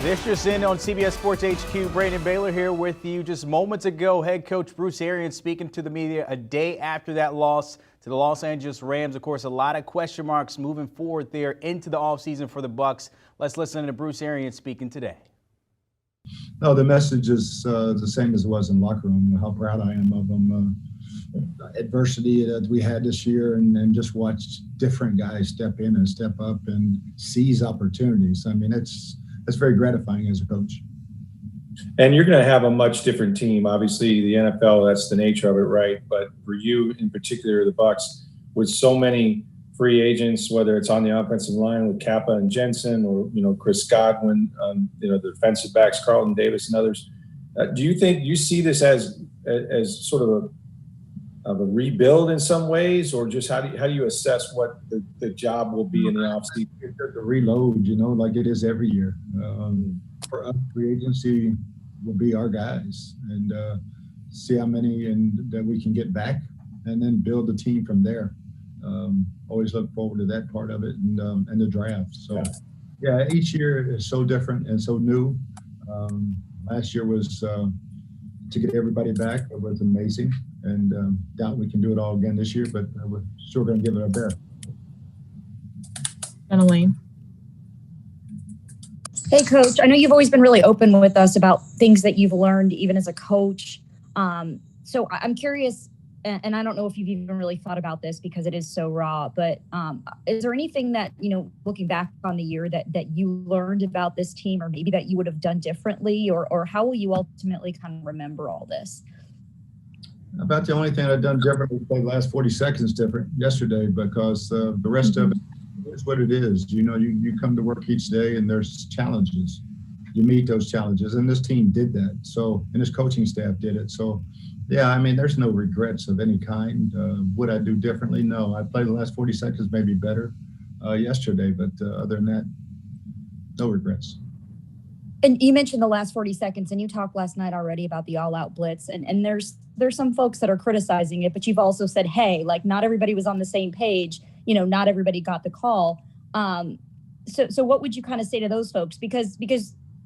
This just in on CBS Sports HQ. Brandon Baylor here with you. Just moments ago, head coach Bruce Arians speaking to the media a day after that loss to the Los Angeles Rams. Of course, a lot of question marks moving forward there into the offseason for the Bucs. Let's listen to Bruce Arians speaking today. No, the message is the same as it was in the locker room. How proud I am of them. Adversity that we had this year, and just watch different guys step in and step up and seize opportunities. I mean, it's very gratifying as a coach. And you're going to have a much different team. Obviously, the NFL, that's the nature of it, right? But for you in particular, the Bucs, with so many free agents, whether it's on the offensive line with Kappa and Jensen, or Chris Godwin, the defensive backs, Carlton Davis and others. Do you think you see this as sort of a rebuild in some ways, or just how do you assess what the job will be in the offseason? The reload, like it is every year. For us, free agency will be our guys, and see how many that we can get back, and then build the team from there. Always look forward to that part of it, and the draft. So, yeah, each year is so different and so new. Last year was to get everybody back. It was amazing, and doubt we can do it all again this year, but we're sure going to give it our best. Elaine. Hey, Coach. I know you've always been really open with us about things that you've learned, even as a coach. So I'm curious, and I don't know if you've even really thought about this because it is so raw, but is there anything that, looking back on the year that you learned about this team, or maybe that you would have done differently, or how will you ultimately kind of remember all this? About the only thing I've done differently was play the last 40 seconds different yesterday, because the rest of it is what it is. You come to work each day and there's challenges. You meet those challenges, and this team did that. So, and this coaching staff did it. So, yeah, I mean, there's no regrets of any kind. Would I do differently? No. I played the last 40 seconds maybe better yesterday, but other than that, no regrets. And you mentioned the last 40 seconds, and you talked last night already about the all-out blitz, and there's some folks that are criticizing it, but you've also said, hey, like, not everybody was on the same page. Not everybody got the call. So what would you kind of say to those folks? Because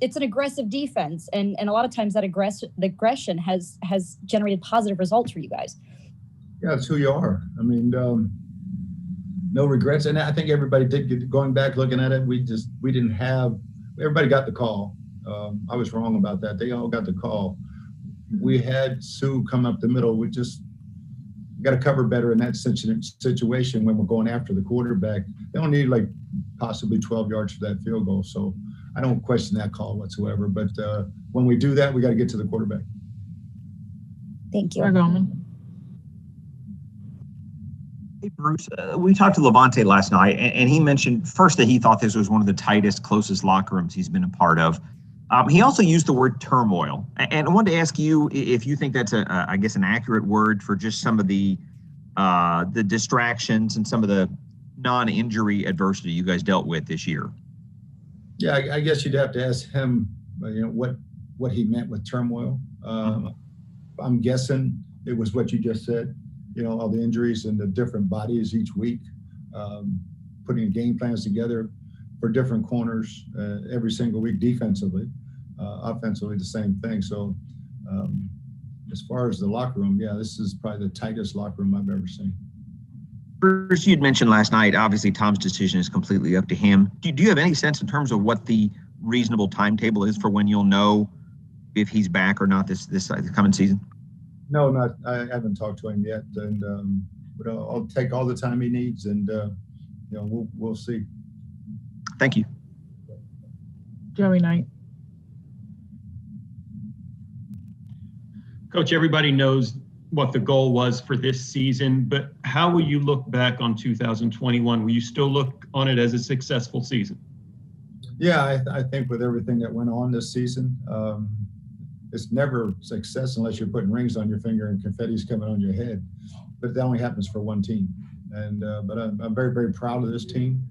it's an aggressive defense, and a lot of times that aggression has generated positive results for you guys. Yeah, it's who you are. I mean, no regrets. And I think everybody did going back, looking at it, we didn't have, everybody got the call. I was wrong about that. They all got the call. We had Sue come up the middle. We just got to cover better in that situation when we're going after the quarterback. They don't need like possibly 12 yards for that field goal. So I don't question that call whatsoever. But when we do that, we got to get to the quarterback. Thank you. Hey, Bruce, we talked to Levante last night, and he mentioned first that he thought this was one of the tightest, closest locker rooms he's been a part of. He also used the word turmoil, and I wanted to ask you if you think that's an accurate word for just some of the distractions and some of the non-injury adversity you guys dealt with this year. Yeah, I guess you'd have to ask him, what he meant with turmoil. I'm guessing it was what you just said. All the injuries and the different bodies each week, putting game plans together for different corners every single week defensively, offensively the same thing. So as far as the locker room, yeah, this is probably the tightest locker room I've ever seen. Bruce, you'd mentioned last night, obviously Tom's decision is completely up to him. Do you have any sense in terms of what the reasonable timetable is for when you'll know if he's back or not this coming season? No, I haven't talked to him yet, and but I'll take all the time he needs, and we'll see. Thank you. Joey Knight. Coach, everybody knows what the goal was for this season, but how will you look back on 2021? Will you still look on it as a successful season? Yeah, I think with everything that went on this season, it's never success unless you're putting rings on your finger and confetti's coming on your head. But that only happens for one team. And but I'm very, very proud of this team.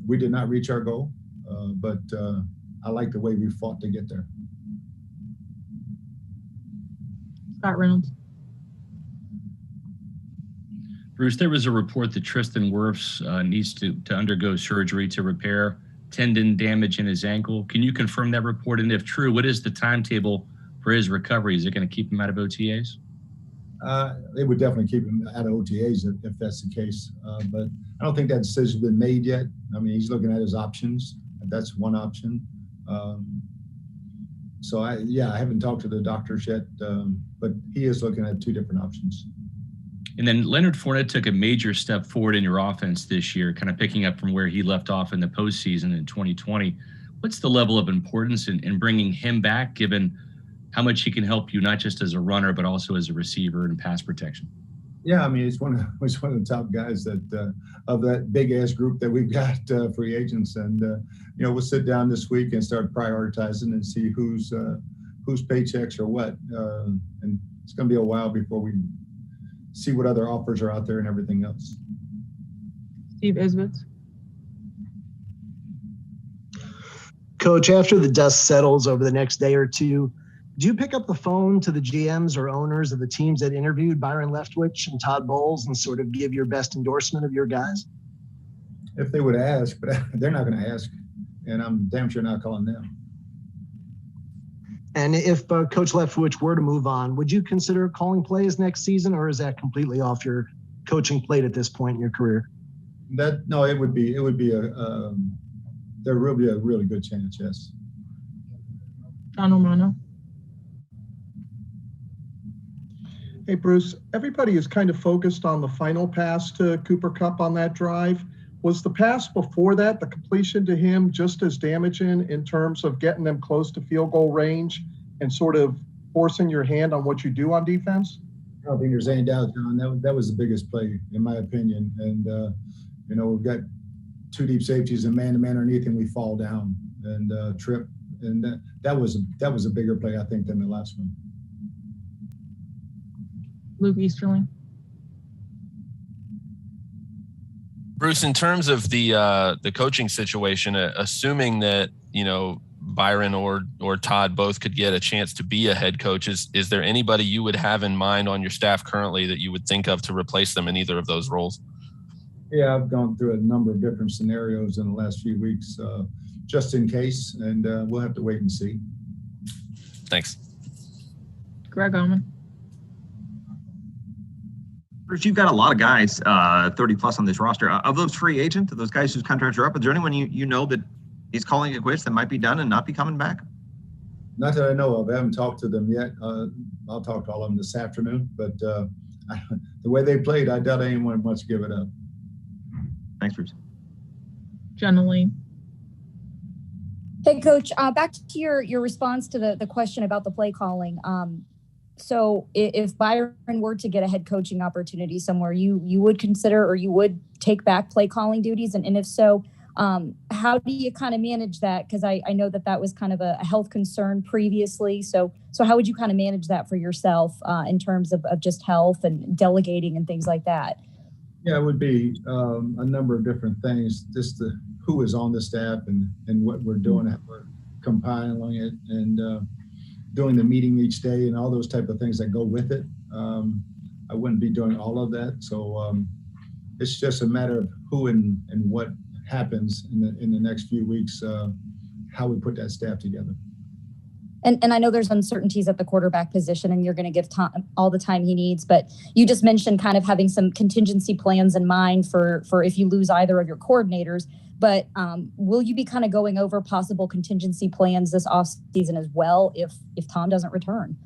We did not reach our goal, but I like the way we fought to get there. Scott Reynolds. Bruce, there was a report that Tristan Wirfs needs to undergo surgery to repair tendon damage in his ankle. Can you confirm that report? And if true, what is the timetable for his recovery? Is it going to keep him out of OTAs? They would definitely keep him out of OTAs if that's the case. But I don't think that decision's been made yet. I mean, he's looking at his options. That's one option. So I haven't talked to the doctors yet, but he is looking at two different options. And then Leonard Fournette took a major step forward in your offense this year, kind of picking up from where he left off in the postseason in 2020. What's the level of importance in bringing him back, given how much he can help you, not just as a runner, but also as a receiver and pass protection? Yeah, I mean, he's one of the top guys that of that big ass group that we've got free agents, and we'll sit down this week and start prioritizing and see whose paychecks are what, and it's going to be a while before we see what other offers are out there and everything else. Steve Isbitz. Coach, after the dust settles over the next day or two, do you pick up the phone to the GMs or owners of the teams that interviewed Byron Leftwich and Todd Bowles and sort of give your best endorsement of your guys? If they would ask, but they're not going to ask, and I'm damn sure not calling them. And if Coach Leftwich were to move on, would you consider calling plays next season, or is that completely off your coaching plate at this point in your career? No, it would be there will be a really good chance, yes. John Romano. Hey, Bruce, everybody is kind of focused on the final pass to Cooper Kupp on that drive. Was the pass before that, the completion to him, just as damaging in terms of getting them close to field goal range and sort of forcing your hand on what you do on defense? I don't think there's any doubt, John. That was the biggest play, in my opinion. And, we've got two deep safeties and man-to-man underneath, and we fall down and trip. And that was a bigger play, I think, than the last one. Luke Easterling. Bruce, in terms of the coaching situation, assuming that Byron or Todd both could get a chance to be a head coach, is there anybody you would have in mind on your staff currently that you would think of to replace them in either of those roles? Yeah, I've gone through a number of different scenarios in the last few weeks, just in case, and we'll have to wait and see. Thanks. Greg Oman. Bruce, you've got a lot of guys, 30 plus on this roster. Of those free agents, those guys whose contracts are up, is there anyone you know that is calling it quits that might be done and not be coming back? Not that I know of. I haven't talked to them yet. I'll talk to all of them this afternoon. But the way they played, I doubt anyone wants to give it up. Thanks, Bruce. Jenna Lee. Hey, Coach, back to your response to the question about the play calling. So if Byron were to get a head coaching opportunity somewhere, you would consider, or you would take back play calling duties? And if so, how do you kind of manage that? Because I know that was kind of a health concern previously. So how would you kind of manage that for yourself in terms of just health and delegating and things like that? Yeah, it would be a number of different things. Just who is on the staff and what we're doing, how we're compiling it, and doing the meeting each day and all those type of things that go with it. I wouldn't be doing all of that. So it's just a matter of who and what happens in the next few weeks, how we put that staff together. And I know there's uncertainties at the quarterback position, and you're going to give Tom all the time he needs. But you just mentioned kind of having some contingency plans in mind for if you lose either of your coordinators. But will you be kind of going over possible contingency plans this offseason as well if Tom doesn't return?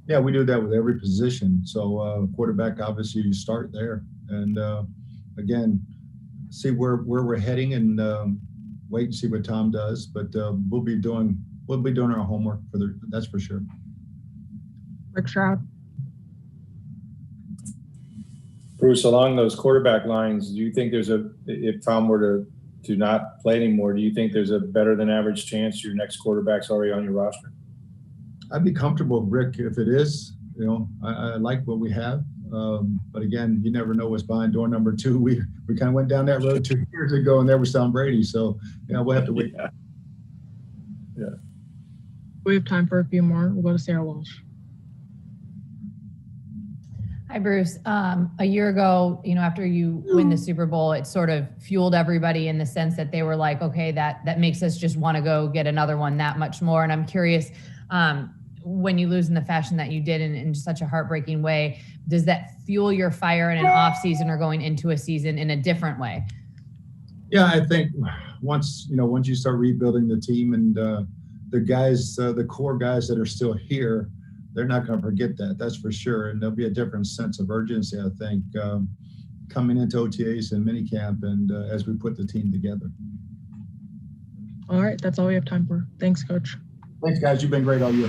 Yeah, we do that with every position. So quarterback, obviously, you start there. And, again, see where we're heading and wait and see what Tom does. But we'll be doing our homework that's for sure. Rick Stroud. Bruce, along those quarterback lines, do you think if Tom were to not play anymore, do you think there's a better than average chance your next quarterback's already on your roster? I'd be comfortable with Rick if it is. I like what we have. But again, you never know what's behind door number 2. We kind of went down that road 2 years ago, and there was Tom Brady. So, we'll have to wait. Yeah. We have time for a few more. We'll go to Sarah Walsh. Hi, Bruce. A year ago, after you win the Super Bowl, it sort of fueled everybody in the sense that they were like, okay, that makes us just want to go get another one that much more. And I'm curious, when you lose in the fashion that you did in such a heartbreaking way, does that fuel your fire in an off season or going into a season in a different way? Yeah, I think once you start rebuilding the team and the guys, the core guys that are still here, they're not going to forget that. That's for sure. And there'll be a different sense of urgency, I think, coming into OTAs and minicamp and as we put the team together. All right, that's all we have time for. Thanks, Coach. Thanks, guys. You've been great all year.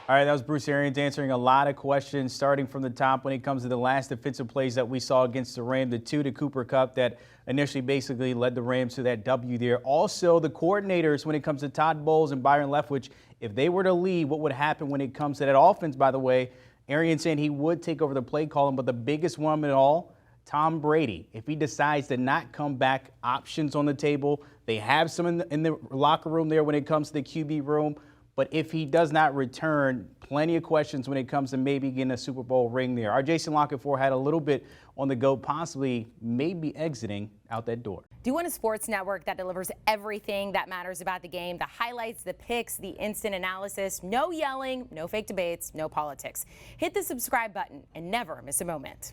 All right, that was Bruce Arians answering a lot of questions, starting from the top when it comes to the last defensive plays that we saw against the Rams, the 2 to Cooper Kupp that initially basically led the Rams to that W there. Also, the coordinators when it comes to Todd Bowles and Byron Leftwich, if they were to leave, what would happen when it comes to that offense, by the way? Arians saying he would take over the play calling, but the biggest one of it all, Tom Brady. If he decides to not come back, options on the table. They have some in the locker room there when it comes to the QB room. But if he does not return, plenty of questions when it comes to maybe getting a Super Bowl ring there. Our Jason Lockett-Ford had a little bit on the go, possibly maybe exiting out that door. Do you want a sports network that delivers everything that matters about the game? The highlights, the picks, the instant analysis, no yelling, no fake debates, no politics. Hit the subscribe button and never miss a moment.